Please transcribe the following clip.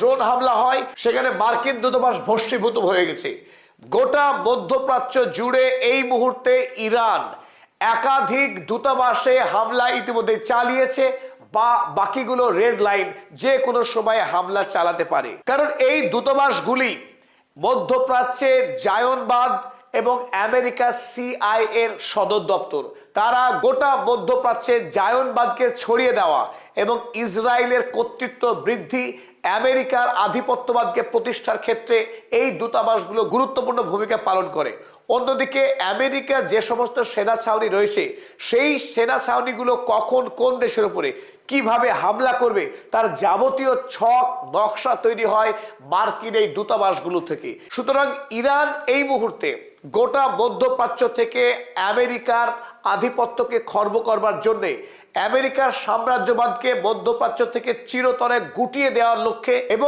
Drone হামলা হয়, সেখানে মার্কিন দূতাবাস ভস্মীভূত হয়ে গেছে। গোটা মধ্যপ্রাচ্য জুড়ে এই মুহূর্তে ইরান একাধিক দূতাবাসে হামলা ইতিমধ্যে চালিয়েছে, বা বাকিগুলো রেড লাইন, যে কোনো সময় হামলা চালাতে পারে। কারণ এই দূতাবাসগুলি মধ্যপ্রাচ্যে জায়নবাদ এবং আমেরিকার সিআইএ এর সদর দপ্তর। তারা গোটা মধ্যপ্রাচ্যে জায়নবাদকে ছড়িয়ে দেওয়া এবং ইসরায়েলের কর্তৃত্ব বৃদ্ধি, আমেরিকার আধিপত্যবাদকে প্রতিষ্ঠার ক্ষেত্রে এই দূতাবাসগুলো গুরুত্বপূর্ণ ভূমিকা পালন করে। অন্যদিকে আমেরিকা যে সমস্ত সেনা ছাউনি রয়েছে, সেই সেনা ছাউনিগুলো কখন কোন দেশের উপরে কিভাবে হামলা করবে তার যাবতীয় ছক নকশা তৈরি হয় মার্কিন এই দূতাবাসগুলো থেকে। সুতরাং ইরান এই মুহূর্তে গোটা মধ্যপ্রাচ্য থেকে আমেরিকার আধিপত্যকে খর্ব করবার জন্য, আমেরিকার সাম্রাজ্যবাদকে মধ্যপ্রাচ্য থেকে চিরতরে গুটিয়ে দেওয়ার লক্ষ্যে এবং